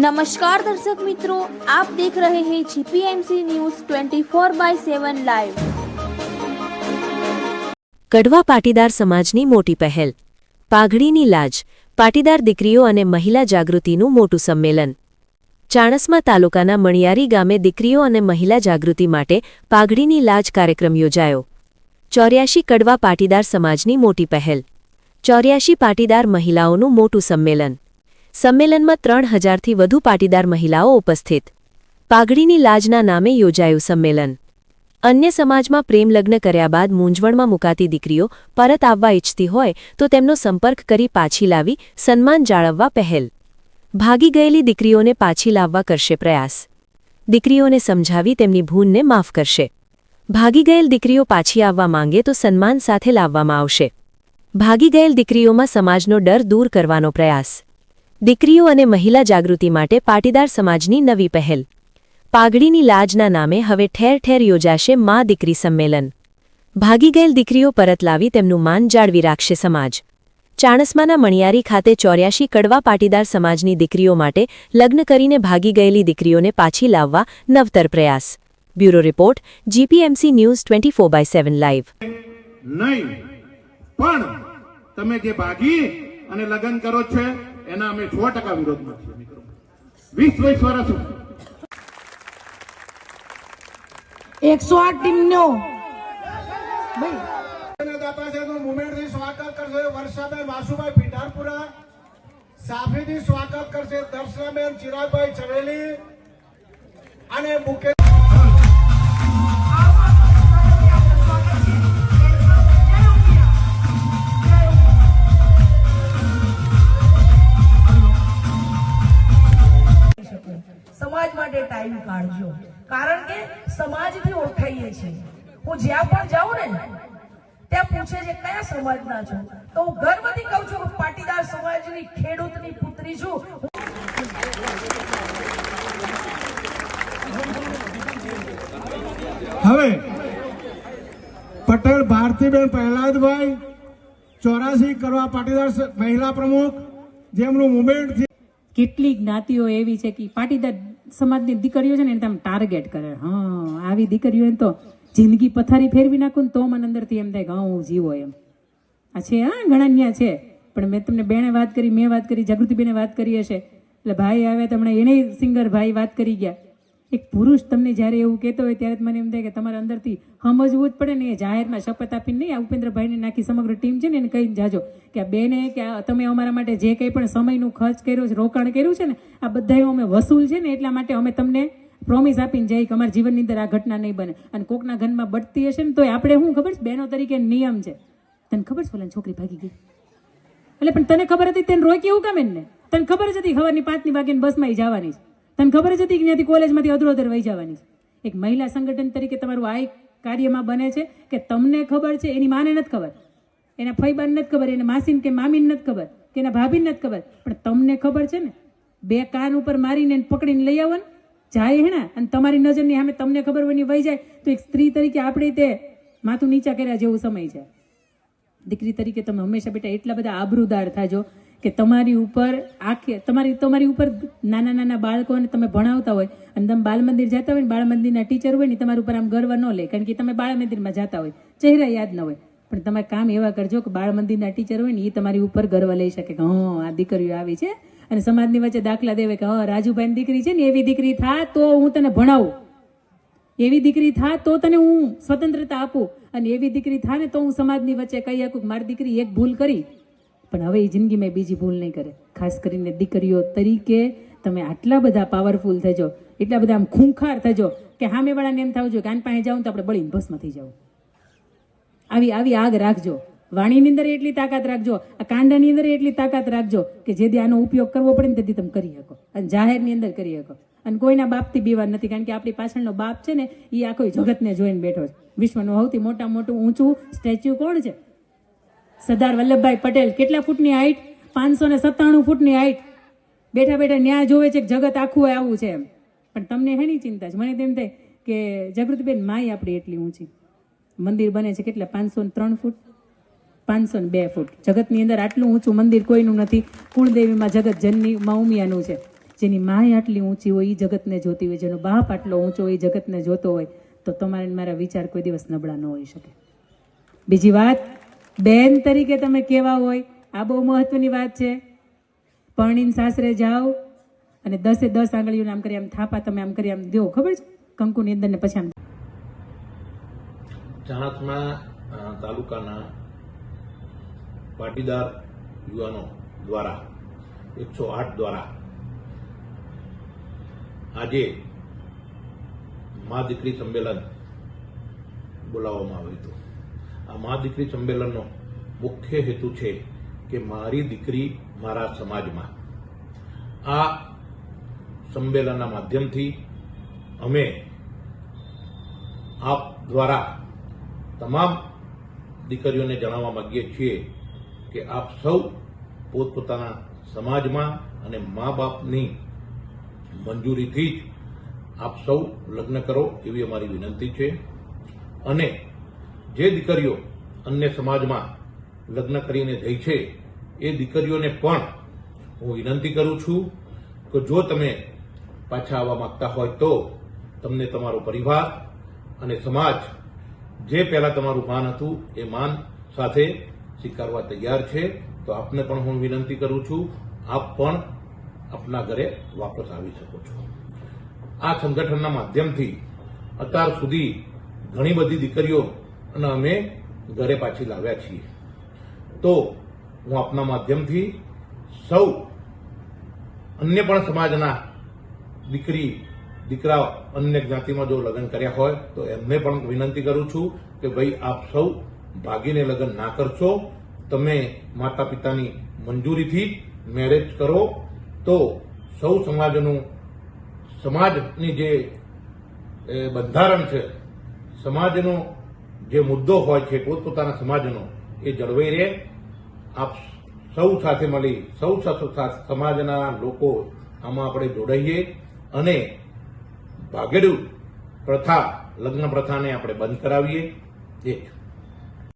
नमस्कार दर्शक मित्रों, आप देख रहे हैं जीपीएमसी न्यूज़ 24/7 लाइव। કડવા પાટીદાર સમાજની મોટી પહેલ, પાઘડીની લાજ, પાટીદાર દીકરીઓ અને મહિલા જાગૃતિનું મોટું સંમેલન। ચાણસ્મા તાલુકાના મણિયારી ગામે દીકરીઓ અને મહિલા જાગૃતિ માટે પાઘડીની લાજ કાર્યક્રમ યોજાયો। 84 કડવા પાટીદાર સમાજની મોટી પહેલ, 84 પાટીદાર મહિલાઓનું મોટું સંમેલન। સંમેલનમાં 3000થી વધુ પાટીદાર મહિલાઓ ઉપસ્થિત। પાઘડીની લાજના નામે યોજાયું સંમેલન। અન્ય સમાજમાં પ્રેમ લગ્ન કર્યા બાદ મૂંઝવણમાં મુકાતી દીકરીઓ પરત આવવા ઇચ્છતી હોય તો તેમનો સંપર્ક કરી પાછી લાવી સન્માન જાળવવા પહેલ। ભાગી ગયેલી દીકરીઓને પાછી લાવવા કરશે પ્રયાસ। દીકરીઓને સમજાવી તેમની ભૂલને માફ કરશે। ભાગી ગયેલ દીકરીઓ પાછી આવવા માંગે તો સન્માન સાથે લાવવામાં આવશે। ભાગી ગયેલ દીકરીઓમાં સમાજનો ડર દૂર કરવાનો પ્રયાસ। દીકરીઓ અને મહિલા જાગૃતિ માટે પાટીદાર સમાજની નવી પહેલ। પાઘડીની લાજના નામે હવે ઠેર ઠેર યોજાશે મા દીકરી સંમેલન। ભાગી ગયેલ દીકરીઓ પરત લાવી તેમનું માન જાળવી રાખશે સમાજ। ચાણસ્માના મણિયારી ખાતે 84 કડવા પાટીદાર સમાજની દીકરીઓ માટે લગ્ન કરીને ભાગી ગયેલી દીકરીઓને પાછી લાવવા નવતર પ્રયાસ। Bureau report, GPMC news 24/7 live. નહીં પણ તમે જે ભાગી અને લગ્ન કરો છો એના અમે 100% વિરોધમાં છીએ। 20 વર્ષ 108 ટીમનો મુમેન્ટથી સ્વાગત કરશે વર્ષાબેન વાસુભાઈ પિંઢારપુરા, સાફીથી સ્વાગત કરશે દર્શનાબેન ચિરાગભાઈ ચવેલી અને મુકેશ સમાજ માટે ટાઈમ કાઢજો, કારણ કે સમાજથી ઓળખાઈએ છીએ। હું જ્યાં પણ જાઉં ને ત્યાં પૂછે છે કયા સમાજના છો, તો હું ગર્વથી કહું છું કે પાટીદાર સમાજની ખેડૂતની પુત્રી છું। હવે પટેલ ભારતીબેન પ્રહલાદભાઈ 84 કડવા પાટીદાર મહિલા પ્રમુખ, જેમનું મુવમેન્ટ કેટલી જ્ઞાતિઓ એવી છે કે પાટીદાર સમાજની દીકરીઓ છે ને એને તમે ટાર્ગેટ કરે। હા, આવી દીકરીઓને તો જિંદગી પથારી ફેરવી નાખું ને તો મને અંદરથી એમ થાય કે હા હું જીવો એમ। આ છે, હા ઘણા ન્યા છે, પણ મેં તમને બેને વાત કરી, મેં વાત કરી, જાગૃતિબેને વાત કરી હશે, એટલે ભાઈ આવ્યા તમને એને સિંગર ભાઈ વાત કરી ગયા। એક પુરુષ તમને જ્યારે એવું કહેતો હોય ત્યારે મને એમ થાય કે તમારે અંદરથી સમજવું જ પડે ને। એ જાહેરમાં શપથ આપીને નહીં, આ ઉપેન્દ્રભાઈને નાખી સમગ્ર ટીમ છે ને એને કહીને જાજો કે આ બેને કે તમે અમારા માટે જે કંઈ પણ સમયનું ખર્ચ કર્યો છે, રોકાણ કર્યું છે ને, આ બધા અમે વસૂલ છે ને, એટલા માટે અમે તમને પ્રોમિસ આપીને જઈએ કે અમારા જીવનની અંદર આ ઘટના નહીં બને। અને કોકના ઘરમાં બળતી હશે ને તો આપણે શું ખબર છે, બહેનો તરીકે નિયમ છે, તને ખબર છે પેલા છોકરી ભાગી ગઈ એટલે પણ તને ખબર હતી તેને રોકી એવું કામ એને? તને ખબર જ હતી સવારની 5ની વાગ્યાની બસમાં જવાની છે, તને ખબર જ હતી કે ત્યાંથી કોલેજમાંથી અધરોધર વહી જવાની છે। એક મહિલા સંગઠન તરીકે તમારું આ એક કાર્યમાં બને છે કે તમને ખબર છે, એની માને નથી ખબર, એના ફઈબાને નથી ખબર, એને માસીને કે મામીને નથી ખબર, કે એના ભાભીને નથી ખબર, પણ તમને ખબર છે ને। બે કાન ઉપર મારીને પકડીને લઈ આવો ને જાય હે ને, અને તમારી નજરની સામે તમને ખબર હોય વહી જાય તો એક સ્ત્રી તરીકે આપણે તે માથું નીચા કર્યા જેવું સમય છે। દીકરી તરીકે તમે હંમેશા બેટા એટલા બધા આબરૂદાર થાજો કે તમારી ઉપર તમારી ઉપર નાના નાના બાળકોને તમે ભણાવતા હોય અને તમે બાળ મંદિર જતા હોય ને, બાળ મંદિરના ટીચર હોય ને તમારી ઉપર આમ ગર્વ ન લે, કારણ કે તમે બાળ મંદિરમાં જતા હોય, ચહેરા યાદ ન હોય, પણ તમે કામ એવા કરજો કે બાળ મંદિરના ટીચર હોય ને એ તમારી ઉપર ગર્વ લઈ શકે કે હા આ દીકરીઓ આવી છે, અને સમાજની વચ્ચે દાખલા દેવે કે હા રાજુભાઈની દીકરી છે ને, એવી દીકરી થા તો હું તને ભણાવું, એવી દીકરી થા તો તને હું સ્વતંત્રતા આપું, અને એવી દીકરી થા ને તો હું સમાજની વચ્ચે કહી શકું મારી દીકરી એક ભૂલ કરી પણ હવે એ જિંદગીમાં બીજી ભૂલ નહીં કરે। ખાસ કરીને દીકરીઓ તરીકે તમે આટલા બધા પાવરફુલ થજો, એટલા બધા આમ ખૂંખાર થજો કે સામેવાળાને એમ થવું જોઈએ કે આન પાસે જાઉં તો આપણે બળીને ભસ્મ થઈ જાઉં। આવી આગ રાખજો, વાણીની અંદર એટલી તાકાત રાખજો, આ કાંડાની અંદર એટલી તાકાત રાખજો કે જેથી આનો ઉપયોગ કરવો પડે ને તેથી તમે કરી શકો, અને જાહેરની અંદર કરી શકો, અને કોઈના બાપથી બીવા નથી, કારણ કે આપણી પાછળનો બાપ છે ને એ આખો જગતને જોઈને બેઠો છે। વિશ્વનું સૌથી મોટું ઊંચું સ્ટેચ્યુ કોણ છે? સરદાર વલ્લભભાઈ પટેલ। કેટલા ફૂટની હાઈટ? 597 ફૂટની હાઈટ। બેઠા બેઠા ન્યાય જોવે છે કે જગત આખું આવું છે એમ, પણ તમને હેની ચિંતા છે? મને તેમ થાય કે જાગૃતિબેન માય આપણી એટલી ઊંચી, મંદિર બને છે કેટલા 503 ફૂટ, 502 ફૂટ। જગતની અંદર આટલું ઊંચું મંદિર કોઈનું નથી। કુળદેવીમાં જગત જનની માં ઉમિયાનું છે। જેની માય આટલી ઊંચી હોય એ જગતને જોતી હોય, જેનો બાપ આટલો ઊંચો હોય એ જગતને જોતો હોય, તો તમારે ને મારા વિચાર કોઈ દિવસ નબળા ન હોઈ શકે. બીજી વાત, બેન તરીકે તમે કેવા હોય, આ બહુ મહત્વની વાત છે. પરણીને સાસરે જાઓ અને 10 આંગળીઓને આમ કરી આમ થાપા તમે આમ કરી આમ દો, ખબર છે, કંકુની અંદર ને પછી આમ. ચાણસ્મા તાલુકાના પાટીદાર યુવાનો દ્વારા 108 દ્વારા આજે મા દીકરી સંમેલન બોલાવવામાં આવ્યું હતું. આ મા દીકરી સંમેલનનો મુખ્ય હેતુ છે કે મારી દીકરી મારા સમાજમાં. આ સંમેલનના માધ્યમથી અમે આપ દ્વારા તમામ દીકરીઓને જણાવવા માંગીએ છીએ કે આપ સૌ પોતપોતાના સમાજમાં અને મા બાપની મંજૂરીથી જ આપ સૌ લગ્ન કરો એવી અમારી વિનંતી છે. અને જે દીકરીઓ અન્ય સમાજમાં લગ્ન કરીને જઈ છે એ દીકરીઓને પણ હું વિનંતી કરું છું કે જો તમે પાછા આવવા માંગતા હોય તો તમને તમારો પરિવાર અને સમાજ જે પહેલા તમારું માન હતું એ માન સાથે સ્વીકારવા તૈયાર છે. તો આપને પણ હું વિનંતી કરું છું, આપ પણ આપના ઘરે વાપસ આવી શકો છો. આ સંગઠનના માધ્યમથી અત્યાર સુધી ઘણી બધી દીકરીઓ અને અમે ઘરે પાછી લાવ્યા છીએ. તો હું આપના માધ્યમથી સૌ અન્ય પણ સમાજના દીકરા અન્ય જ્ઞાતિમાં જો લગ્ન કર્યા હોય તો એમને પણ વિનંતી કરું છું કે ભાઈ આપ સૌ ભાગીને લગ્ન ના કરશો, તમે માતા પિતાની મંજૂરીથી મેરેજ કરો. તો સૌ સમાજની જે બંધારણ છે, સમાજનો જે મુદ્દો હોય છે પોતપોતાના સમાજનો, એ જળવાઈ રહે. આપ સૌ સાથે મળી સૌ સમાજના લોકો આમાં આપણે જોડાઈએ અને ભાગેડુ પ્રથા, લગ્ન પ્રથાને આપણે બંધ કરાવીએ.